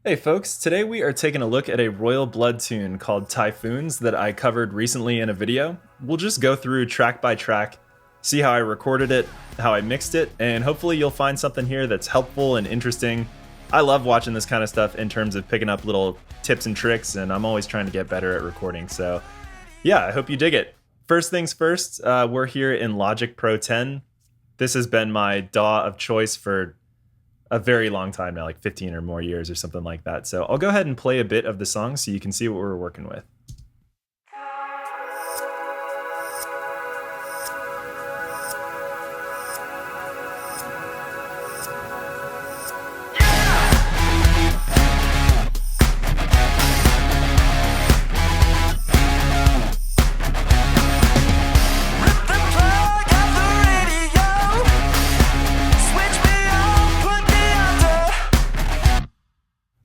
Hey folks, today we are taking a look at a Royal Blood tune called Typhoons that I covered recently in a video. We'll just go through track by track, see how I recorded it, how I mixed it, and hopefully you'll find something here that's helpful and interesting. I love watching this kind of stuff in terms of picking up little tips and tricks, and I'm always trying to get better at recording, so yeah, I hope you dig it. First things first, we're here in Logic Pro 10. This has been my DAW of choice for a very long time now, like 15 or more years or something like that. So I'll go ahead and play a bit of the song so you can see what we're working with.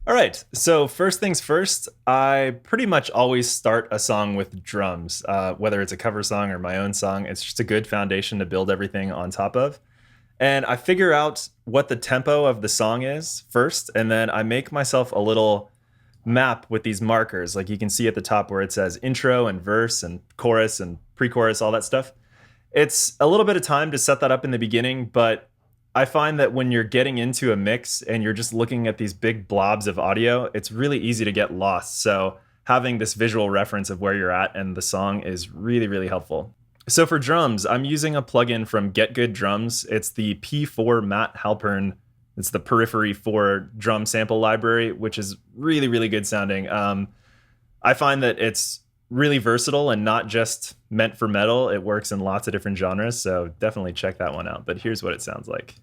Alright, so first things first, I pretty much always start a song with drums, whether it's a cover song or my own song. It's just a good foundation to build everything on top of. And I figure out what the tempo of the song is first, and then I make myself a little map with these markers, like you can see at the top where it says intro and verse and chorus and pre-chorus, all that stuff. It's a little bit of time to set that up in the beginning, but I find that when you're getting into a mix and you're just looking at these big blobs of audio, it's really easy to get lost. So having this visual reference of where you're at and the song is really, really helpful. So for drums, I'm using a plugin from Get Good Drums. It's the P4 Matt Halpern. It's the Periphery 4 drum sample library, which is really, really good sounding. I find that it's really versatile and not just meant for metal. It works in lots of different genres, so definitely check that one out. But here's what it sounds like.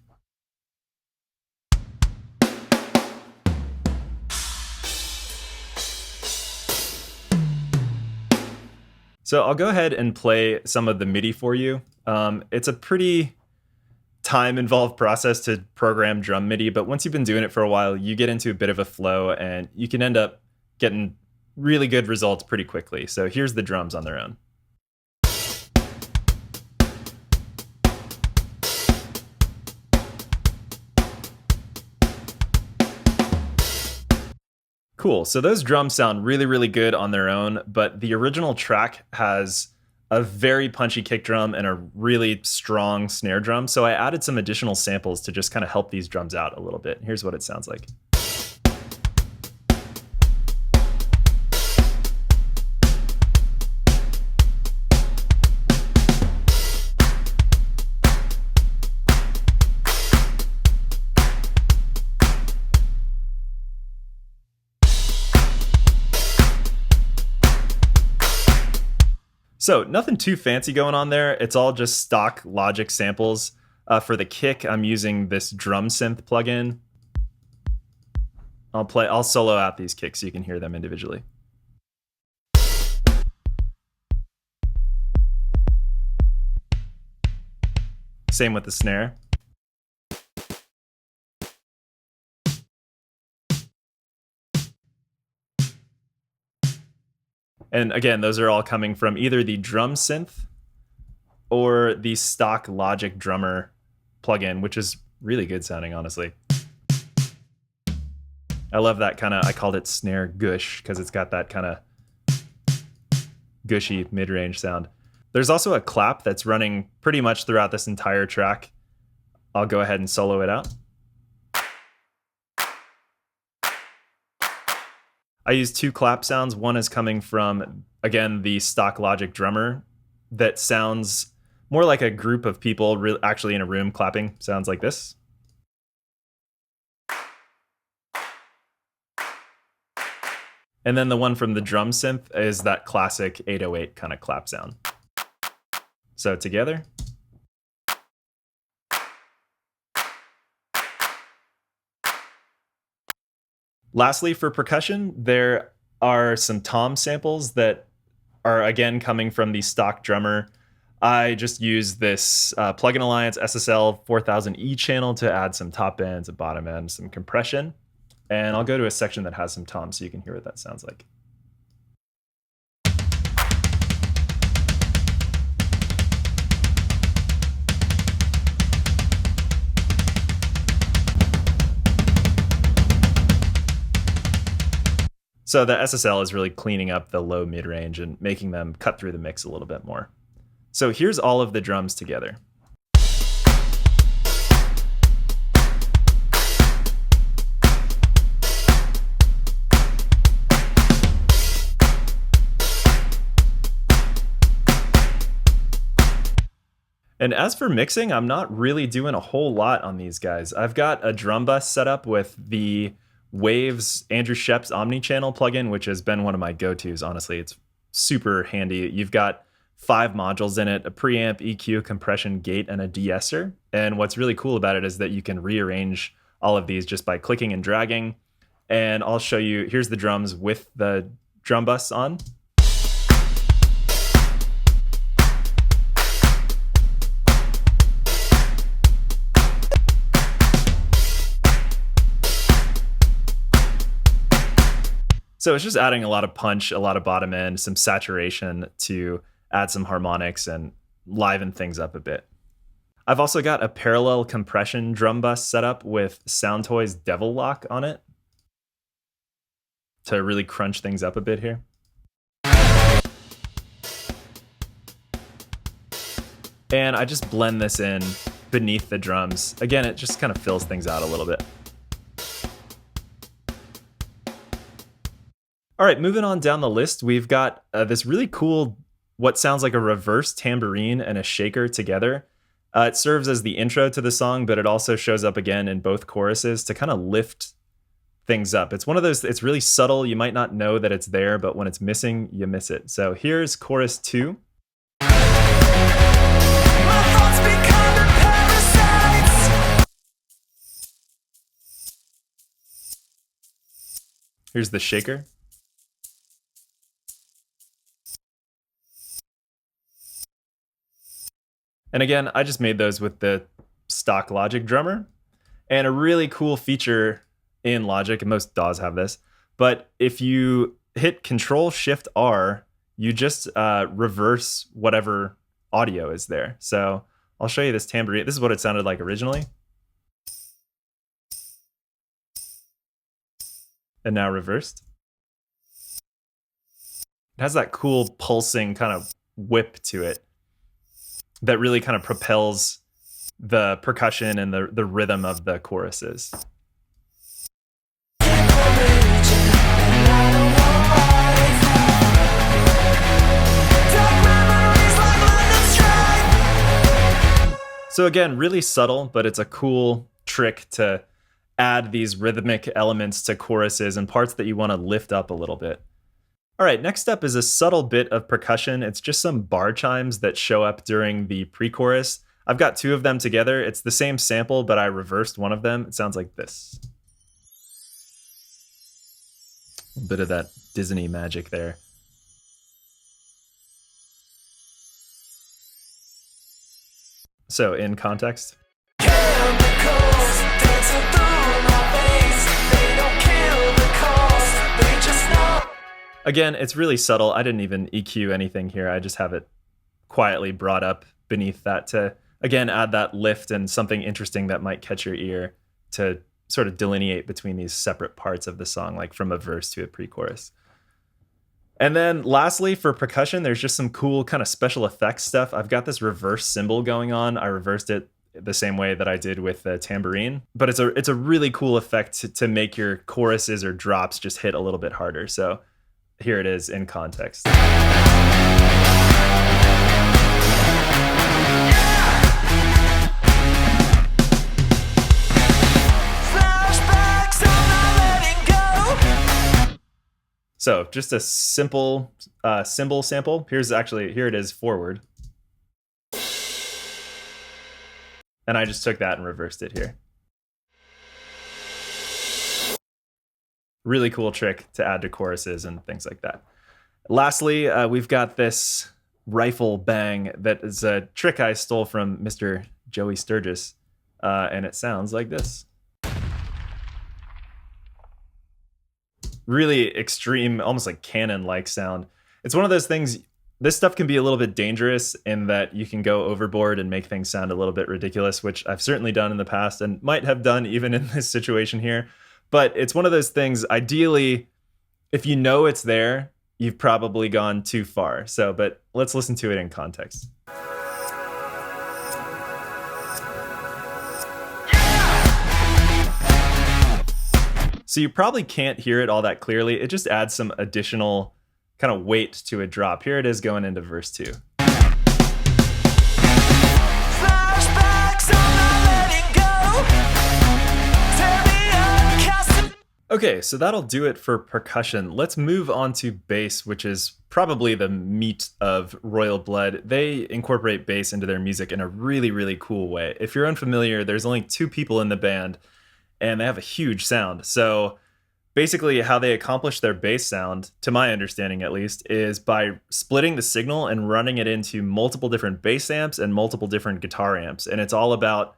So I'll go ahead and play some of the MIDI for you. It's a pretty time-involved process to program drum MIDI, but once you've been doing it for a while, you get into a bit of a flow and you can end up getting really good results pretty quickly. So here's the drums on their own. Cool, so those drums sound really, really good on their own, but the original track has a very punchy kick drum and a really strong snare drum, so I added some additional samples to just kind of help these drums out a little bit. Here's what it sounds like. So nothing too fancy going on there. It's all just stock Logic samples. For the kick, I'm using this drum synth plugin. I'll solo out these kicks so you can hear them individually. Same with the snare. And again, those are all coming from either the drum synth or the stock Logic drummer plugin, which is really good sounding, honestly. I love that kind of, I called it snare gush because it's got that kind of gushy mid-range sound. There's also a clap that's running pretty much throughout this entire track. I'll go ahead and solo it out. I use two clap sounds. One is coming from, again, the stock Logic drummer that sounds more like a group of people actually in a room clapping. Sounds like this. And then the one from the drum synth is that classic 808 kind of clap sound. So together. Lastly, for percussion, there are some tom samples that are, again, coming from the stock drummer. I just use this Plugin Alliance SSL 4000E channel to add some top end, some bottom end, some compression. And I'll go to a section that has some toms so you can hear what that sounds like. So the SSL is really cleaning up the low mid-range and making them cut through the mix a little bit more. So here's all of the drums together. And as for mixing, I'm not really doing a whole lot on these guys. I've got a drum bus set up with the Waves Andrew Shep's Omni-Channel plugin, which has been one of my go-tos, honestly. It's super handy. You've got 5 modules in it, a preamp, EQ, compression, gate, and a de-esser. And what's really cool about it is that you can rearrange all of these just by clicking and dragging. And I'll show you, here's the drums with the drum bus on. So it's just adding a lot of punch, a lot of bottom end, some saturation to add some harmonics and liven things up a bit. I've also got a parallel compression drum bus set up with Soundtoys Devil Lock on it to really crunch things up a bit here. And I just blend this in beneath the drums. Again, it just kind of fills things out a little bit. All right, moving on down the list, we've got this really cool, what sounds like a reverse tambourine and a shaker together. It serves as the intro to the song, but it also shows up again in both choruses to kind of lift things up. It's one of those, it's really subtle. You might not know that it's there, but when it's missing, you miss it. So here's chorus 2. Here's the shaker. And again, I just made those with the stock Logic drummer. And a really cool feature in Logic, and most DAWs have this, but if you hit Control-Shift-R, you just reverse whatever audio is there. So I'll show you this tambourine. This is what it sounded like originally. And now reversed. It has that cool pulsing kind of whip to it that really kind of propels the percussion and the rhythm of the choruses. So again, really subtle, but it's a cool trick to add these rhythmic elements to choruses and parts that you want to lift up a little bit. All right, next up is a subtle bit of percussion. It's just some bar chimes that show up during the pre-chorus. I've got 2 of them together. It's the same sample, but I reversed one of them. It sounds like this. A bit of that Disney magic there. So in context. Again, it's really subtle. I didn't even EQ anything here. I just have it quietly brought up beneath that to, again, add that lift and something interesting that might catch your ear to sort of delineate between these separate parts of the song, like from a verse to a pre-chorus. And then lastly, for percussion, there's just some cool kind of special effects stuff. I've got this reverse cymbal going on. I reversed it the same way that I did with the tambourine, but it's a really cool effect to make your choruses or drops just hit a little bit harder. So here it is in context. So just a simple cymbal sample. Here it is forward. And I just took that and reversed it here. Really cool trick to add to choruses and things like that. Lastly, we've got this rifle bang that is a trick I stole from Mr. Joey Sturgis, and it sounds like this. Really extreme, almost like cannon-like sound. It's one of those things, this stuff can be a little bit dangerous in that you can go overboard and make things sound a little bit ridiculous, which I've certainly done in the past and might have done even in this situation here. But it's one of those things, ideally, If you know it's there, you've probably gone too far. So, but let's listen to it in context. So you probably can't hear it all that clearly. It just adds some additional kind of weight to a drop. Here it is going into verse 2. Okay, so that'll do it for percussion. Let's move on to bass, which is probably the meat of Royal Blood. They incorporate bass into their music in a really, really cool way. If you're unfamiliar, there's only 2 people in the band, and they have a huge sound. So basically how they accomplish their bass sound, to my understanding at least, is by splitting the signal and running it into multiple different bass amps and multiple different guitar amps. And it's all about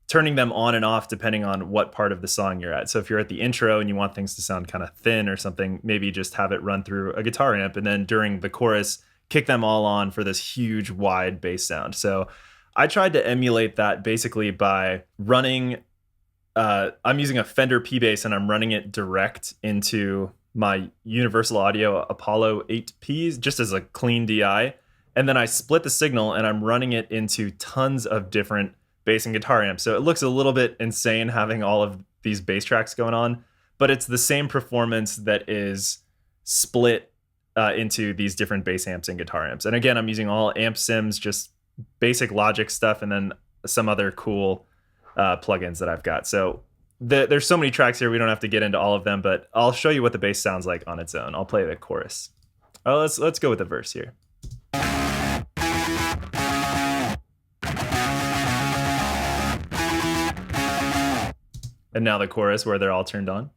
turning them on and off depending on what part of the song you're at. So if you're at the intro and you want things to sound kind of thin or something, maybe just have it run through a guitar amp, and then during the chorus, kick them all on for this huge wide bass sound. So I tried to emulate that basically by running, I'm using a Fender P-Bass and I'm running it direct into my Universal Audio Apollo 8Ps just as a clean DI. And then I split the signal and I'm running it into tons of different bass and guitar amps. So it looks a little bit insane having all of these bass tracks going on, but it's the same performance that is split into these different bass amps and guitar amps. And again, I'm using all amp sims, just basic Logic stuff, and then some other cool plugins that I've got. So there's so many tracks here, we don't have to get into all of them, but I'll show you what the bass sounds like on its own. I'll play the chorus. Oh, let's go with the verse here. And now the chorus where they're all turned on.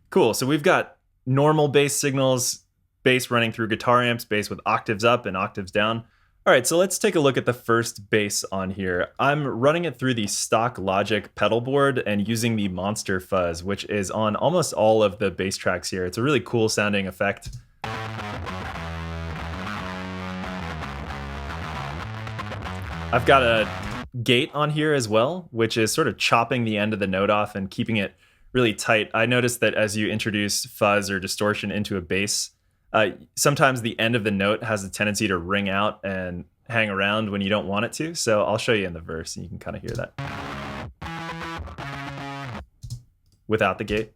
Cool, so we've got normal bass signals, bass running through guitar amps, bass with octaves up and octaves down. All right, so let's take a look at the first bass on here. I'm running it through the stock Logic pedal board and using the Monster Fuzz, which is on almost all of the bass tracks here. It's a really cool sounding effect. I've got a gate on here as well, which is sort of chopping the end of the note off and keeping it really tight. I noticed that as you introduce fuzz or distortion into a bass, sometimes the end of the note has a tendency to ring out and hang around when you don't want it to. So I'll show you in the verse and you can kind of hear that. Without the gate.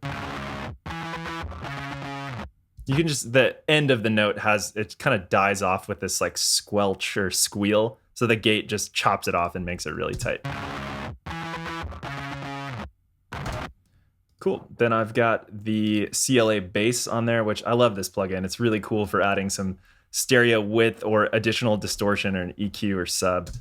You can just, the end of the note has, it kind of dies off with this like squelch or squeal. So the gate just chops it off and makes it really tight. Cool. Then I've got the CLA bass on there, which I love this plugin. It's really cool for adding some stereo width or additional distortion or an EQ or sub.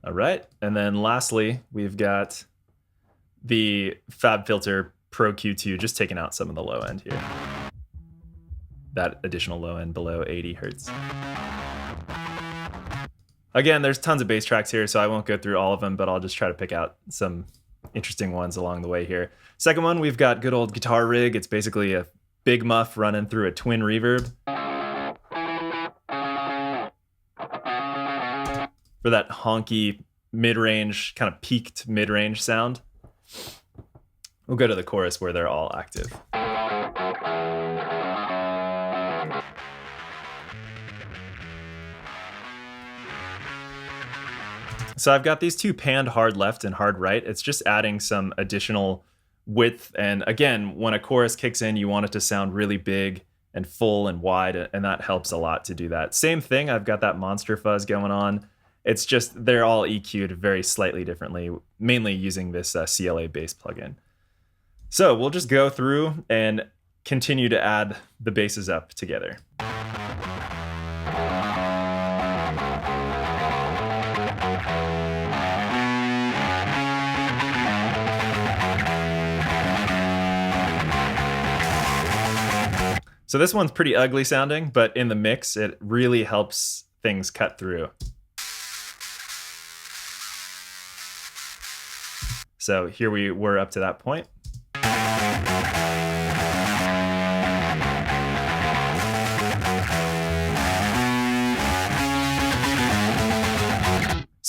All right. And then lastly, we've got the FabFilter Pro Q2, just taking out some of the low end here. That additional low end below 80 hertz. Again, there's tons of bass tracks here, so I won't go through all of them, but I'll just try to pick out some interesting ones along the way here. Second one, we've got good old guitar rig. It's basically a big muff running through a twin reverb. For that honky mid-range, kind of peaked mid-range sound. We'll go to the chorus where they're all active. So I've got these two panned hard left and hard right. It's just adding some additional width. And again, when a chorus kicks in, you want it to sound really big and full and wide, and that helps a lot to do that. Same thing, I've got that Monster Fuzz going on. It's just, they're all EQ'd very slightly differently, mainly using this CLA bass plugin. So we'll just go through and continue to add the basses up together. So this one's pretty ugly sounding, but in the mix, it really helps things cut through. So here we were up to that point.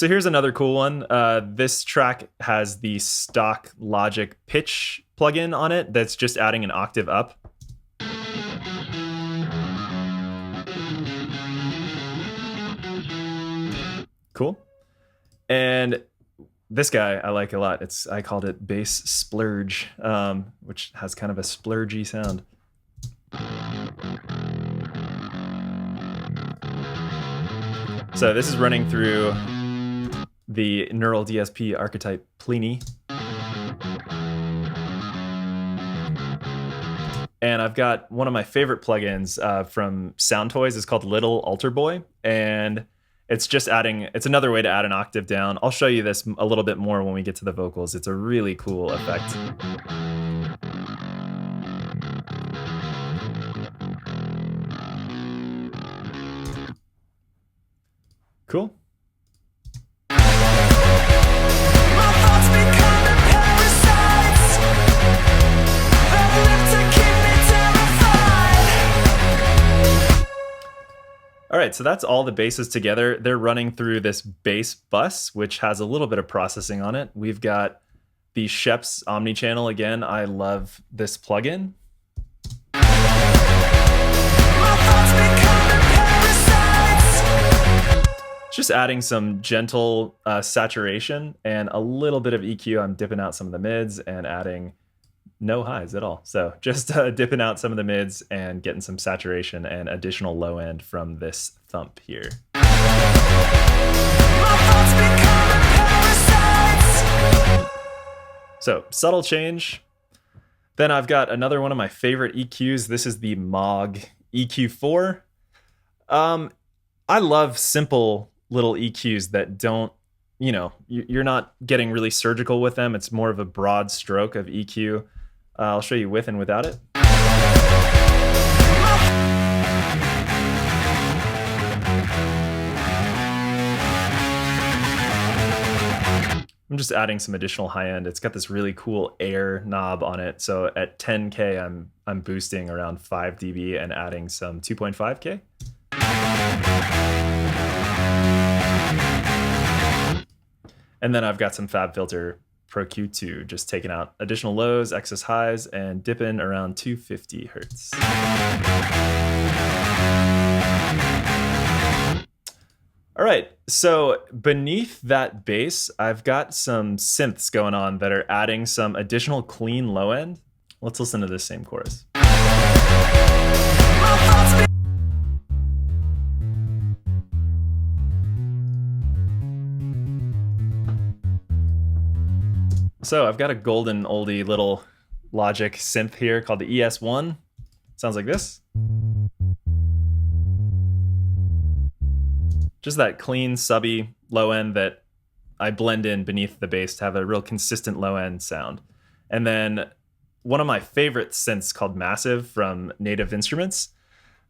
So here's another cool one. This track has the stock Logic pitch plugin on it that's just adding an octave up. Cool. And this guy I like a lot. I called it Bass Splurge, which has kind of a splurgy sound. So this is running through the Neural DSP archetype Pliny. And I've got one of my favorite plugins from Sound Toys. It's called Little Altar Boy. And it's another way to add an octave down. I'll show you this a little bit more when we get to the vocals. It's a really cool effect. Cool. All right, so that's all the basses together. They're running through this bass bus, which has a little bit of processing on it. We've got the Sheps Omnichannel again. I love this plugin. Just adding some gentle saturation and a little bit of EQ. I'm dipping out some of the mids and adding no highs at all. So just dipping out some of the mids and getting some saturation and additional low end from this thump here. So subtle change. Then I've got another one of my favorite EQs. This is the Moog EQ4. I love simple little EQs that don't, you're not getting really surgical with them. It's more of a broad stroke of EQ. I'll show you with and without it. I'm just adding some additional high end. It's got this really cool air knob on it. So at 10K, I'm boosting around 5 dB and adding some 2.5K. And then I've got some FabFilter Pro Q2, just taking out additional lows, excess highs, and dipping around 250 hertz. All right, so beneath that bass, I've got some synths going on that are adding some additional clean low end. Let's listen to this same chorus. So I've got a golden oldie little Logic synth here called the ES1. Sounds like this. Just that clean, subby low end that I blend in beneath the bass to have a real consistent low end sound. And then one of my favorite synths called Massive from Native Instruments.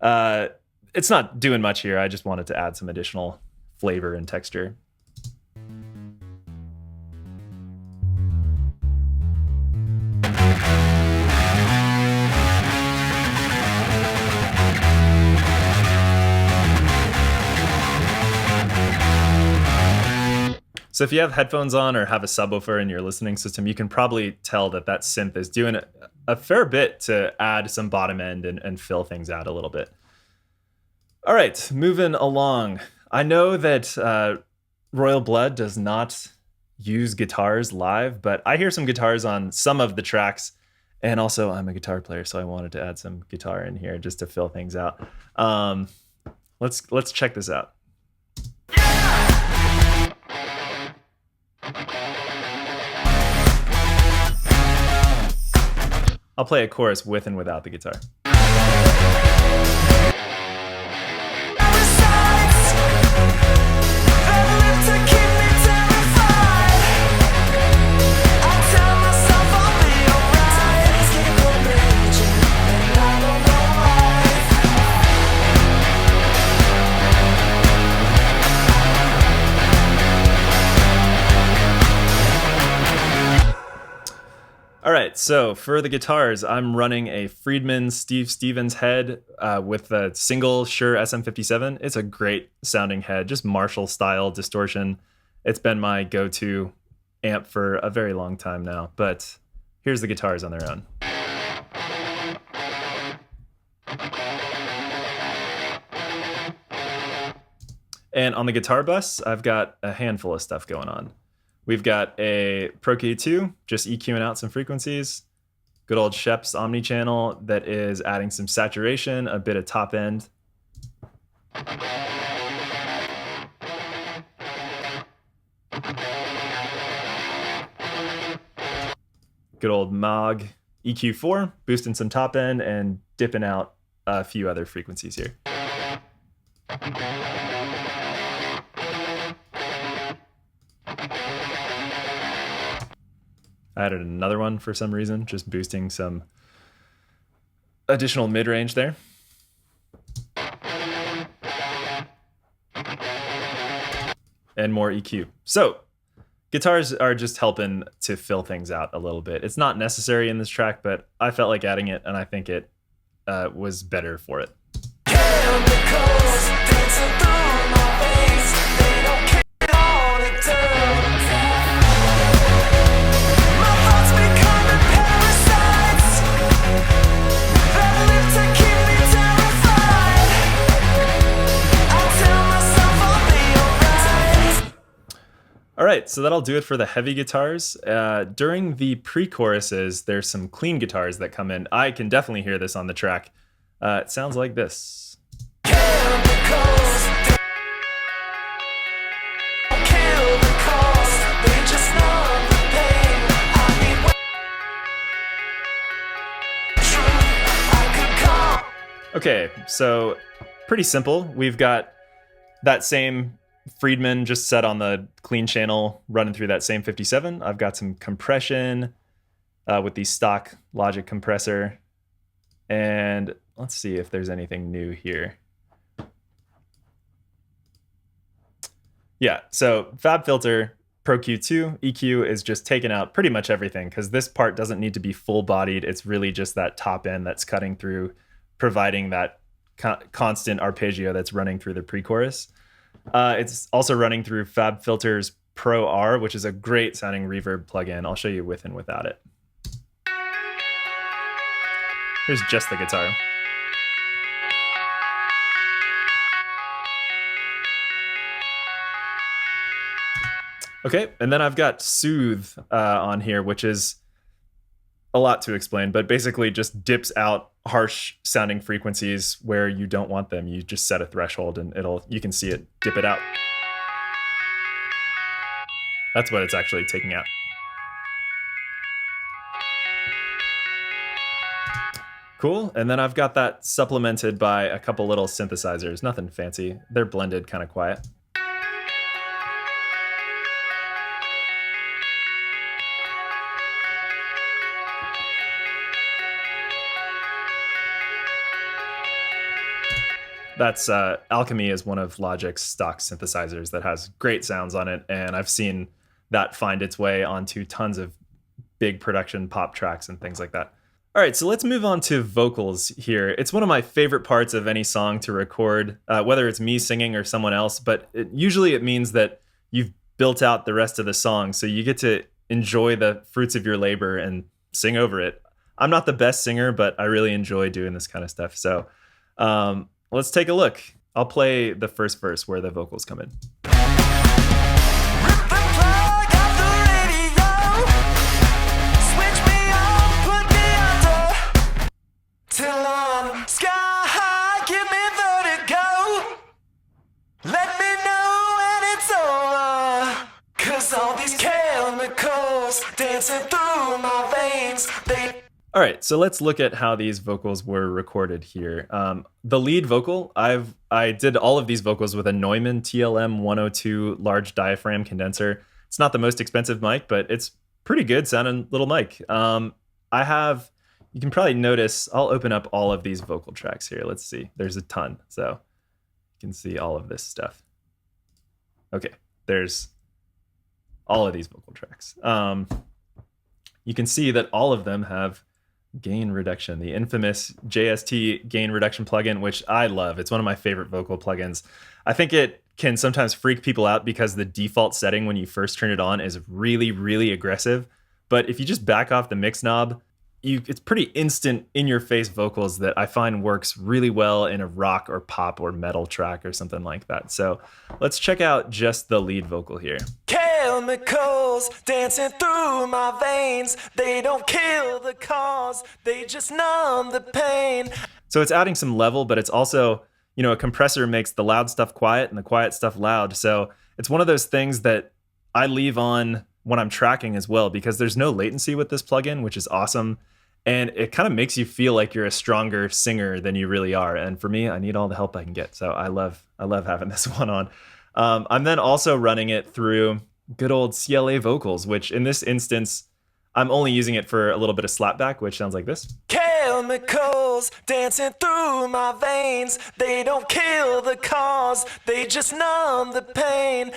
It's not doing much here. I just wanted to add some additional flavor and texture. So if you have headphones on or have a subwoofer in your listening system, you can probably tell that that synth is doing a fair bit to add some bottom end and fill things out a little bit. All right, moving along. I know that Royal Blood does not use guitars live, but I hear some guitars on some of the tracks. And also I'm a guitar player, so I wanted to add some guitar in here just to fill things out. Let's check this out. I'll play a chorus with and without the guitar. All right, so for the guitars, I'm running a Friedman Steve Stevens head with a single Shure SM57. It's a great sounding head, just Marshall style distortion. It's been my go-to amp for a very long time now, but here's the guitars on their own. And on the guitar bus, I've got a handful of stuff going on. We've got a Pro Q2, just EQing out some frequencies. Good old Shep's omni-channel that is adding some saturation, a bit of top end. Good old Moog EQ4, boosting some top end and dipping out a few other frequencies here. I added another one for some reason, just boosting some additional mid-range there. And more EQ. So guitars are just helping to fill things out a little bit. It's not necessary in this track, but I felt like adding it, and I think it was better for it. All right, so that'll do it for the heavy guitars. During the pre-choruses, there's some clean guitars that come in. I can definitely hear this on the track. It sounds like this. Okay, so pretty simple. We've got that same Friedman just set on the clean channel running through that same 57. I've got some compression with the stock Logic compressor. And let's see if there's anything new here. Yeah, so Fab Filter Pro Q2 EQ is just taking out pretty much everything because this part doesn't need to be full bodied. It's really just that top end that's cutting through, providing that constant arpeggio that's running through the pre-chorus. It's also running through Fab Filter's Pro R, which is a great sounding reverb plugin. I'll show you with and without it. Here's just the guitar. Okay, and then I've got Soothe on here, which is a lot to explain, but basically just dips out harsh sounding frequencies where you don't want them. You just set a threshold and you can see it dip it out. That's what it's actually taking out. Cool, and then I've got that supplemented by a couple little synthesizers. Nothing fancy. They're blended, kind of quiet. That's Alchemy is one of Logic's stock synthesizers that has great sounds on it, and I've seen that find its way onto tons of big production pop tracks and things like that. All right, so let's move on to vocals here. It's one of my favorite parts of any song to record, whether it's me singing or someone else, but usually it means that you've built out the rest of the song, so you get to enjoy the fruits of your labor and sing over it. I'm not the best singer, but I really enjoy doing this kind of stuff, so let's take a look. I'll play the first verse where the vocals come in. All right, so let's look at how these vocals were recorded here. The lead vocal, I did all of these vocals with a Neumann TLM 102 large diaphragm condenser. It's not the most expensive mic, but it's pretty good sounding little mic. You can probably notice, I'll open up all of these vocal tracks here. Let's see, there's a ton, so you can see all of this stuff. Okay, there's all of these vocal tracks. You can see that all of them have gain reduction, the infamous JST gain reduction plugin, which I love. It's one of my favorite vocal plugins. I think it can sometimes freak people out because the default setting when you first turn it on is really, really aggressive. But if you just back off the mix knob, it's pretty instant in your face vocals that I find works really well in a rock or pop or metal track or something like that. So let's check out just the lead vocal here. Chemicals dancing through my veins. They don't kill the cause, they just numb the pain. So it's adding some level, but it's also, you know, a compressor makes the loud stuff quiet and the quiet stuff loud. So it's one of those things that I leave on when I'm tracking as well, because there's no latency with this plugin, which is awesome. And it kind of makes you feel like you're a stronger singer than you really are. And for me, I need all the help I can get. So I love having this one on. I'm then also running it through good old CLA vocals, which in this instance, I'm only using it for a little bit of slapback, which sounds like this. Chemicals dancing through my veins. They don't kill the cause, they just numb the pain.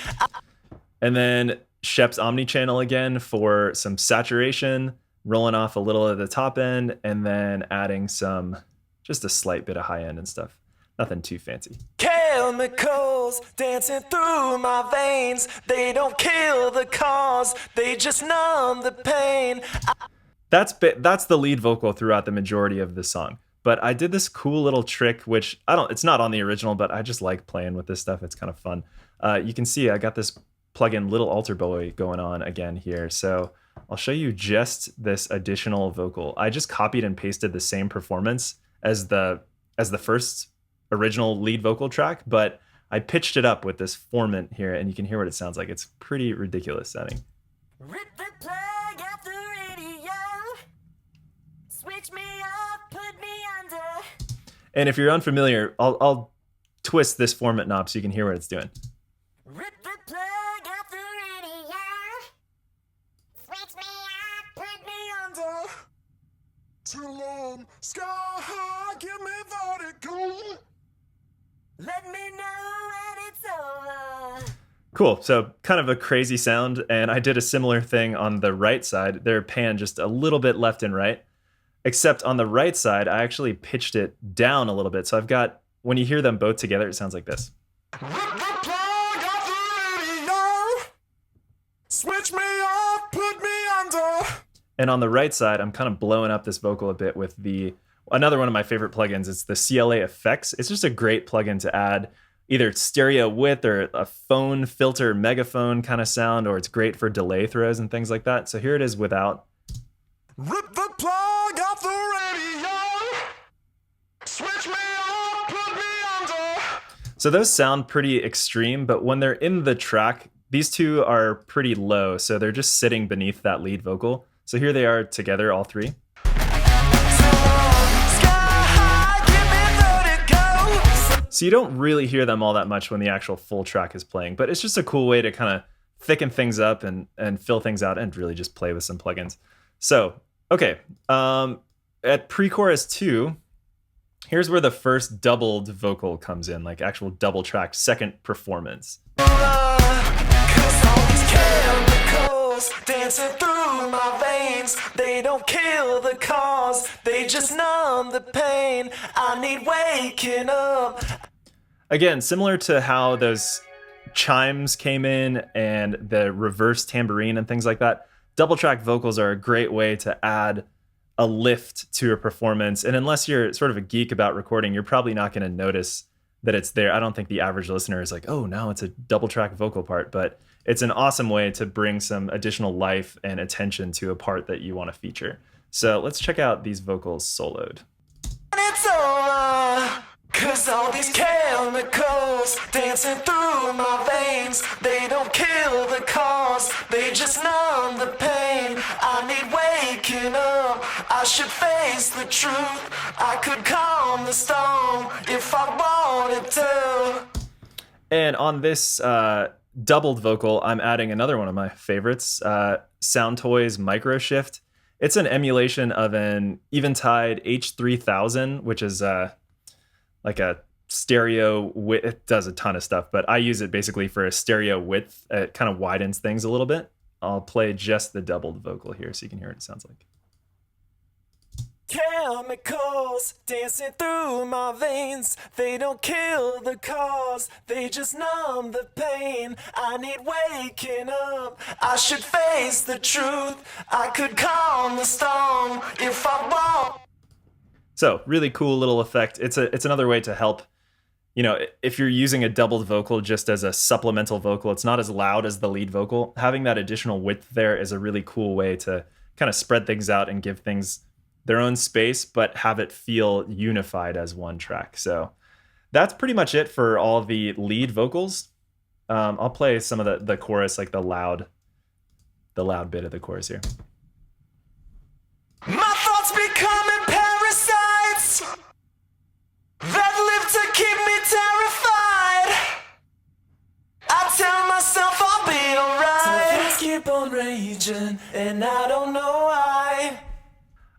And then Shep's Omnichannel again for some saturation, rolling off a little at the top end, and then adding just a slight bit of high end and stuff. Nothing too fancy. Chemicals dancing through my veins. They don't kill the cause, they just numb the pain. That's the lead vocal throughout the majority of the song. But I did this cool little trick, which it's not on the original, but I just like playing with this stuff. It's kind of fun. You can see I got this plugin Little Altar Boy going on again here. So I'll show you just this additional vocal. I just copied and pasted the same performance as the first original lead vocal track, but I pitched it up with this formant here, and you can hear what it sounds like. It's pretty ridiculous sounding. Rip the plug off the radio. Switch me up, put me under. And if you're unfamiliar, I'll twist this formant knob so you can hear what it's doing. Rip the plug off the radio. Switch me up, put me under. Too long, sky high, give me vertigo. Let me know when it's over. Cool. So kind of a crazy sound. And I did a similar thing on the right side. They're panned just a little bit left and right. Except on the right side, I actually pitched it down a little bit. So I've got, when you hear them both together, it sounds like this. Rip the plug off the radio. Switch me up, put me under. And on the right side, I'm kind of blowing up this vocal a bit with another one of my favorite plugins. It's the CLA Effects. It's just a great plugin to add either stereo width or a phone filter, megaphone kind of sound, or it's great for delay throws and things like that. So here it is without. Rip the plug off the radio. Switch me up, put me under. So those sound pretty extreme, but when they're in the track, these two are pretty low. So they're just sitting beneath that lead vocal. So here they are together, all three. So you don't really hear them all that much when the actual full track is playing, but it's just a cool way to kind of thicken things up and fill things out and really just play with some plugins. So, okay, at pre-chorus 2, here's where the first doubled vocal comes in, like actual double track second performance. Dancing through my veins, they don't kill the cause, they just numb the pain. I need waking up. Again, similar to how those chimes came in and the reverse tambourine and things like that, double track vocals are a great way to add a lift to a performance. And unless you're sort of a geek about recording, you're probably not going to notice that it's there. I don't think the average listener is like, oh, now it's a double track vocal part, but it's an awesome way to bring some additional life and attention to a part that you want to feature. So let's check out these vocals soloed. It's over, 'cause all these chemicals dancing through my veins, they don't kill the cause, they just numb the pain. I need waking up, I should face the truth. I could calm the storm if I wanted to. And on this doubled vocal, I'm adding another one of my favorites, Sound Toys Micro Shift. It's an emulation of an Eventide H3000, which is like a stereo width. It does a ton of stuff, but I use it basically for a stereo width. It kind of widens things a little bit. I'll play just the doubled vocal here so you can hear what it sounds like. Chemicals dancing through my veins. They don't kill the cause, they just numb the pain. I need waking up, I should face the truth. I could calm the storm if I want. So really cool little effect. It's another way to help. If you're using a doubled vocal just as a supplemental vocal, it's not as loud as the lead vocal. Having that additional width there is a really cool way to kind of spread things out and give things their own space, but have it feel unified as one track. So that's pretty much it for all the lead vocals. I'll play some of the chorus, like the loud bit of the chorus here. My thoughts becoming parasites that live to keep me terrified. I tell myself I'll be alright. So things keep on raging, and I don't know why.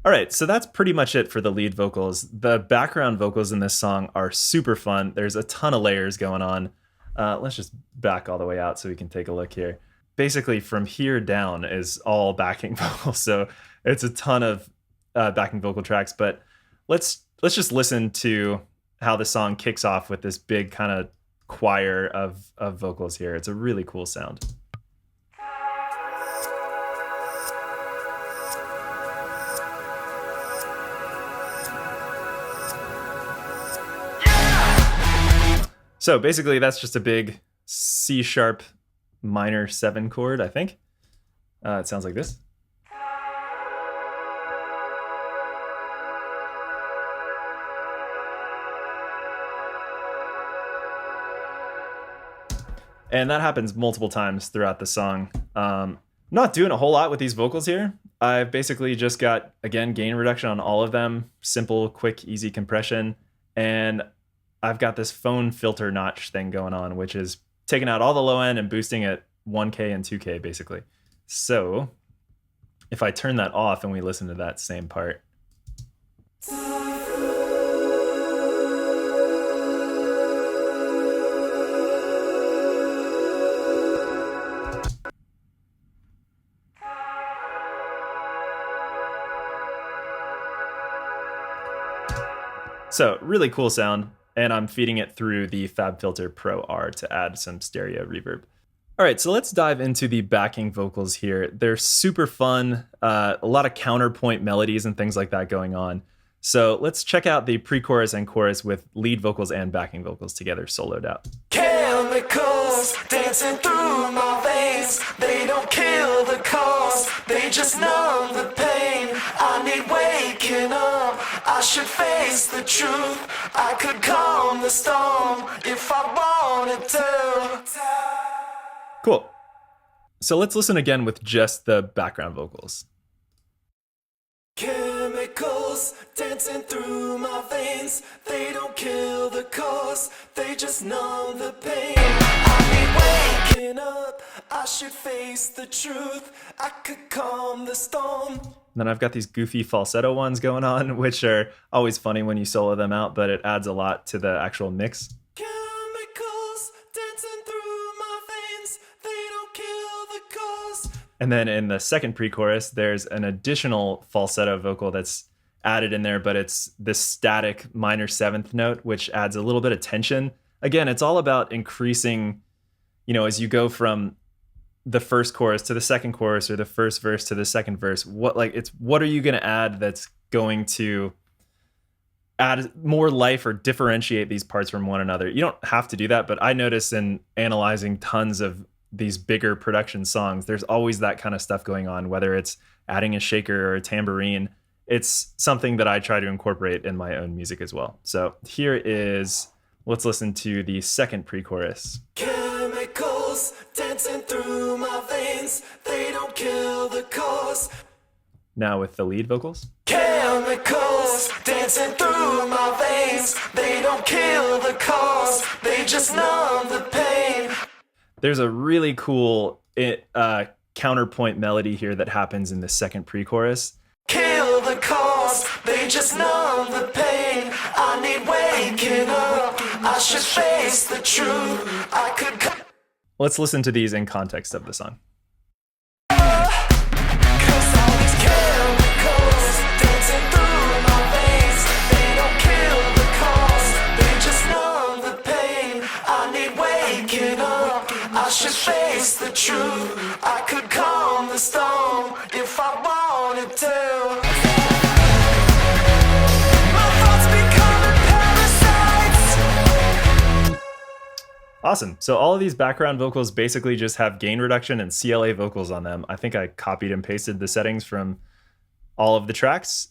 All right, so that's pretty much it for the lead vocals. The background vocals in this song are super fun. There's a ton of layers going on. Let's just back all the way out so we can take a look here. Basically, from here down is all backing vocals, so it's a ton of backing vocal tracks. But let's just listen to how the song kicks off with this big kind of choir of vocals here. It's a really cool sound. So basically, that's just a big C sharp minor 7 chord, I think. It sounds like this. And that happens multiple times throughout the song. Not doing a whole lot with these vocals here. I've basically just got, again, gain reduction on all of them. Simple, quick, easy compression. And I've got this phone filter notch thing going on, which is taking out all the low end and boosting at 1K and 2K, basically. So if I turn that off and we listen to that same part. So really cool sound. And I'm feeding it through the FabFilter Pro R to add some stereo reverb. All right, so let's dive into the backing vocals here. They're super fun, a lot of counterpoint melodies and things like that going on. So let's check out the pre-chorus and chorus with lead vocals and backing vocals together, soloed out. Chemicals dancing through my veins. They don't kill the cause, they just numb the pain. I need waking up, I should face the truth. I could calm the storm if I wanted to. Cool. So let's listen again with just the background vocals. Chemicals dancing through my veins. They don't kill the cause, they just numb the pain. I need waking up, I should face the truth. I could calm the storm. Then I've got these goofy falsetto ones going on, which are always funny when you solo them out, but it adds a lot to the actual mix. Chemicals dancing through my veins. They don't kill the cause. And then in the second pre-chorus, there's an additional falsetto vocal that's added in there, but it's this static minor 7th note, which adds a little bit of tension. Again, it's all about increasing, as you go from the first chorus to the second chorus or the first verse to the second verse, what are you going to add that's going to add more life or differentiate these parts from one another? You don't have to do that, but I notice in analyzing tons of these bigger production songs, there's always that kind of stuff going on, whether it's adding a shaker or a tambourine. It's something that I try to incorporate in my own music as well. So here is, let's listen to the second pre-chorus. Chemicals dancing through my veins. They don't kill the cause. Now with the lead vocals. Chemicals dancing through my veins. They don't kill the cause, they just numb the pain. There's a really cool counterpoint melody here that happens in the second pre-chorus. Kill the cause, they just numb the pain. I need waking up, I should face the truth. I could. Let's listen to these in context of the song. Cause all these chemicals dancing through my truth. I could calm the storm if I wanted to. My thoughts becoming parasites. Awesome. So all of these background vocals basically just have gain reduction and CLA vocals on them. I think I copied and pasted the settings from all of the tracks.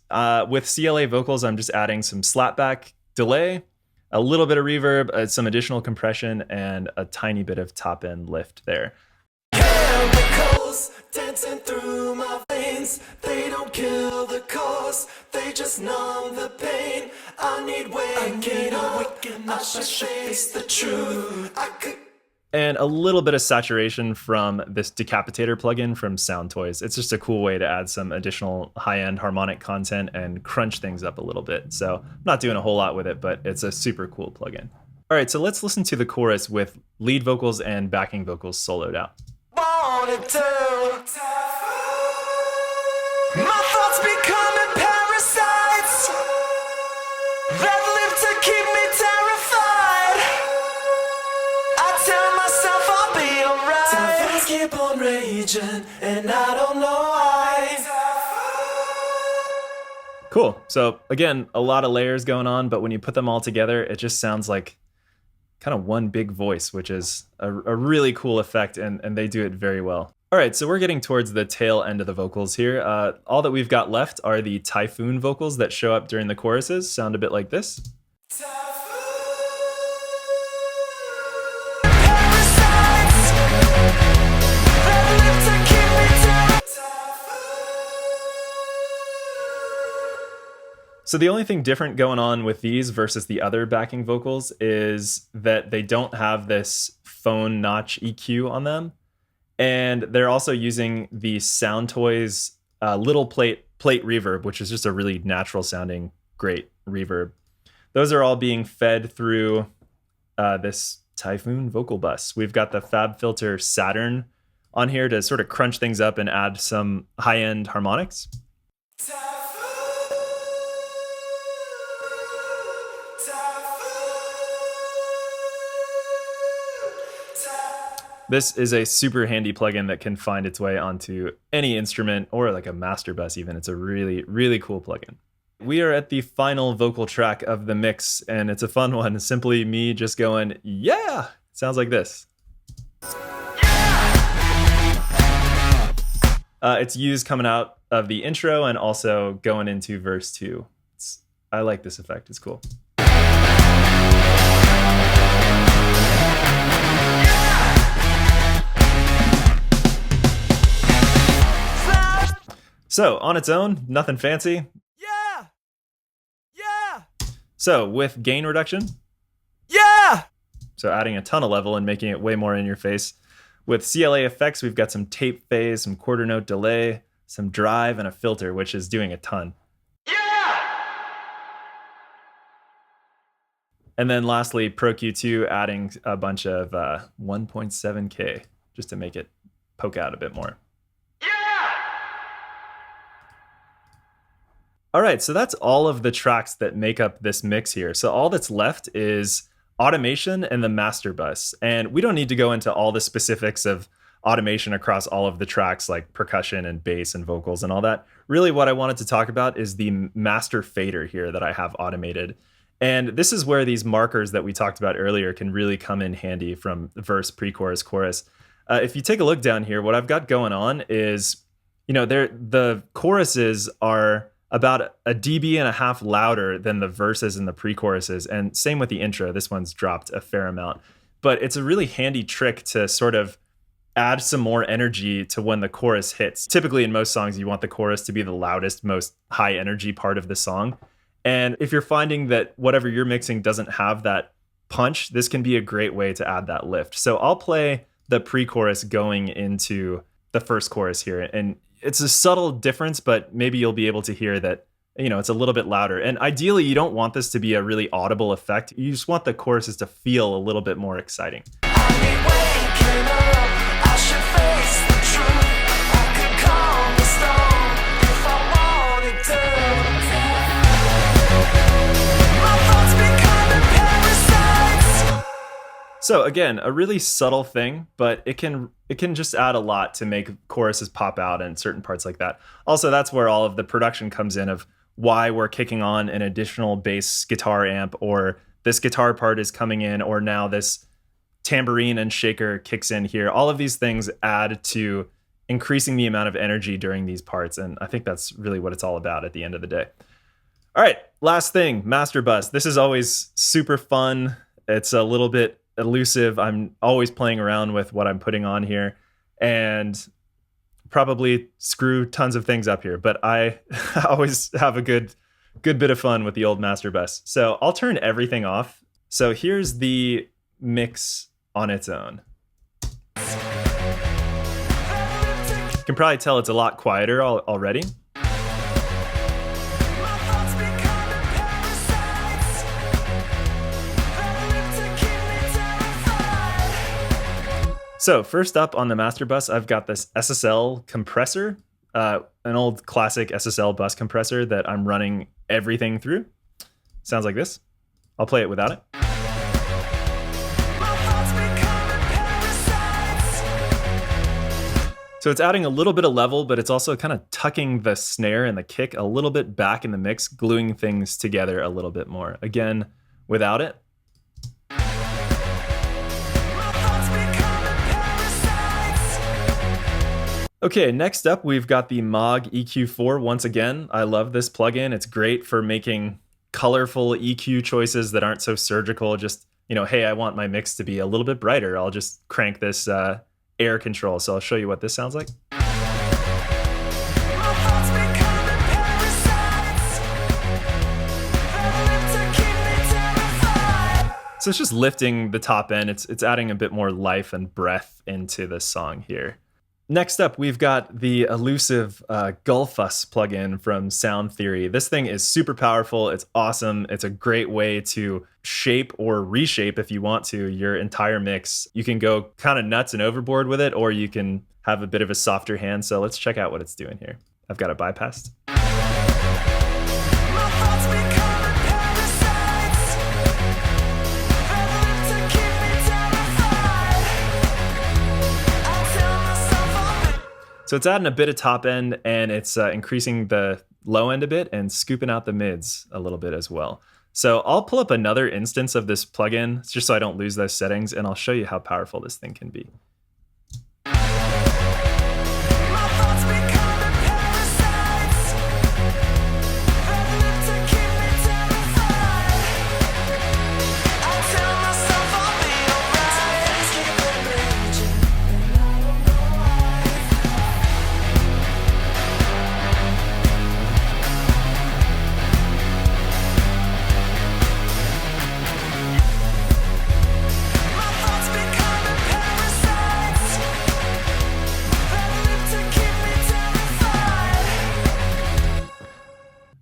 With CLA vocals, I'm just adding some slapback, delay, a little bit of reverb, some additional compression, and a tiny bit of top end lift there. Chemicals dancing through my veins. They don't kill the cause, they just numb the pain. I need waking up, I should face the truth. I could. And a little bit of saturation from this decapitator plugin from Sound Toys. It's just a cool way to add some additional high-end harmonic content and crunch things up a little bit. So I'm not doing a whole lot with it, but it's a super cool plugin. All right, so let's listen to the chorus with lead vocals and backing vocals soloed out. Wanted to. My thoughts becoming parasites that live to keep me terrified. I tell myself I'll be alright. Typhoons keep on raging, and I don't know why. Cool. So again, a lot of layers going on, but when you put them all together, it just sounds like kind of one big voice, which is a really cool effect, and they do it very well. All right, so we're getting towards the tail end of the vocals here. All that we've got left are the Typhoon vocals that show up during the choruses, sound a bit like this. So the only thing different going on with these versus the other backing vocals is that they don't have this phone notch EQ on them. And they're also using the Sound Toys little plate reverb, which is just a really natural sounding, great reverb. Those are all being fed through this Typhoon vocal bus. We've got the FabFilter Saturn on here to sort of crunch things up and add some high-end harmonics. This is a super handy plugin that can find its way onto any instrument or like a master bus even. It's a really, really cool plugin. We are at the final vocal track of the mix, and it's a fun one. Simply me just going, yeah! It sounds like this. It's used coming out of the intro and also going into verse 2. I like this effect. It's cool. So, on its own, nothing fancy. Yeah! Yeah! So, with gain reduction. Yeah! So, adding a ton of level and making it way more in your face. With CLA effects, we've got some tape phase, some quarter note delay, some drive, and a filter, which is doing a ton. Yeah! And then lastly, Pro Q2 adding a bunch of 1.7K just to make it poke out a bit more. All right, so that's all of the tracks that make up this mix here. So all that's left is automation and the master bus. And we don't need to go into all the specifics of automation across all of the tracks like percussion and bass and vocals and all that. Really what I wanted to talk about is the master fader here that I have automated. And this is where these markers that we talked about earlier can really come in handy from verse, pre-chorus, chorus. If you take a look down here, what I've got going on is, the choruses are about a dB and a half louder than the verses and the pre-choruses. And same with the intro. This one's dropped a fair amount. But it's a really handy trick to sort of add some more energy to when the chorus hits. Typically in most songs, you want the chorus to be the loudest, most high energy part of the song. And if you're finding that whatever you're mixing doesn't have that punch, this can be a great way to add that lift. So I'll play the pre-chorus going into the first chorus here. And it's a subtle difference, but maybe you'll be able to hear that, it's a little bit louder. And ideally, you don't want this to be a really audible effect. You just want the choruses to feel a little bit more exciting. So again, a really subtle thing, but it can just add a lot to make choruses pop out in certain parts like that. Also, that's where all of the production comes in of why we're kicking on an additional bass guitar amp, or this guitar part is coming in, or now this tambourine and shaker kicks in here. All of these things add to increasing the amount of energy during these parts, and I think that's really what it's all about at the end of the day. All right, last thing, master bus. This is always super fun. It's a little bit elusive. I'm always playing around with what I'm putting on here and probably screw tons of things up here, but I always have a good bit of fun with the old master bus. So I'll turn everything off. So here's the mix on its own. You can probably tell it's a lot quieter already. So first up on the master bus, I've got this SSL compressor, an old classic SSL bus compressor that I'm running everything through. Sounds like this. I'll play it without it. So it's adding a little bit of level, but it's also kind of tucking the snare and the kick a little bit back in the mix, gluing things together a little bit more. Again, without it. Okay, next up, we've got the Moog EQ4. Once again, I love this plugin. It's great for making colorful EQ choices that aren't so surgical. Just, hey, I want my mix to be a little bit brighter. I'll just crank this air control. So I'll show you what this sounds like. So it's just lifting the top end. It's adding a bit more life and breath into this song here. Next up, we've got the elusive Gullfuss plugin from Sound Theory. This thing is super powerful. It's awesome. It's a great way to shape or reshape, if you want to, your entire mix. You can go kind of nuts and overboard with it, or you can have a bit of a softer hand. So let's check out what it's doing here. I've got it bypassed. So it's adding a bit of top end, and it's increasing the low end a bit and scooping out the mids a little bit as well. So I'll pull up another instance of this plugin just so I don't lose those settings, and I'll show you how powerful this thing can be.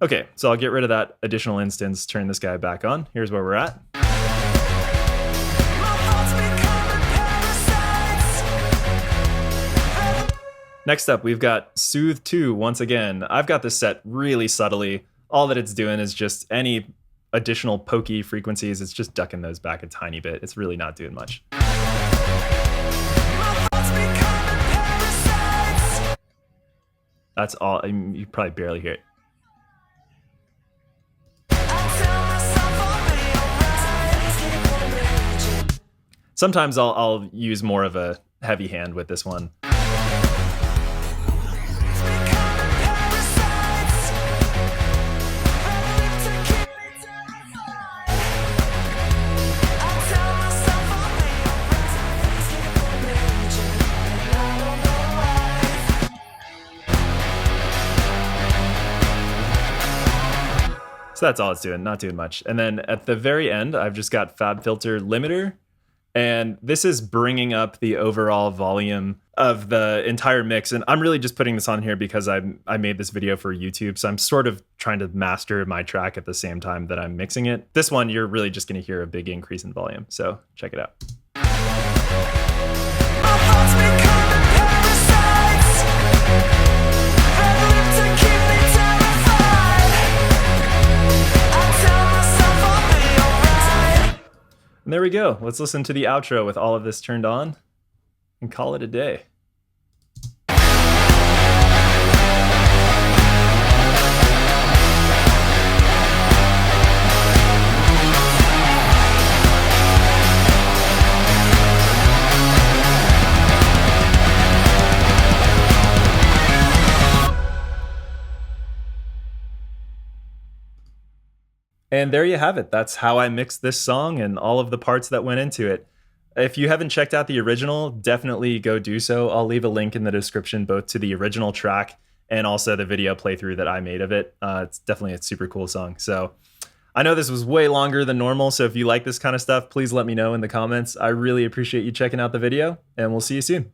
Okay, so I'll get rid of that additional instance, turn this guy back on. Here's where we're at. Next up, we've got Soothe 2 once again. I've got this set really subtly. All that it's doing is just any additional pokey frequencies, it's just ducking those back a tiny bit. It's really not doing much. That's all. You probably barely hear it. Sometimes I'll use more of a heavy hand with this one. So that's all it's doing, not doing much. And then at the very end, I've just got FabFilter Limiter. And this is bringing up the overall volume of the entire mix. And I'm really just putting this on here because I made this video for YouTube. So I'm sort of trying to master my track at the same time that I'm mixing it. This one, you're really just going to hear a big increase in volume. So check it out. And And there we go. Let's listen to the outro with all of this turned on and call it a day. And there you have it. That's how I mixed this song and all of the parts that went into it. If you haven't checked out the original, definitely go do so. I'll leave a link in the description both to the original track and also the video playthrough that I made of it. It's definitely a super cool song. So I know this was way longer than normal, so if you like this kind of stuff, please let me know in the comments. I really appreciate you checking out the video, and we'll see you soon.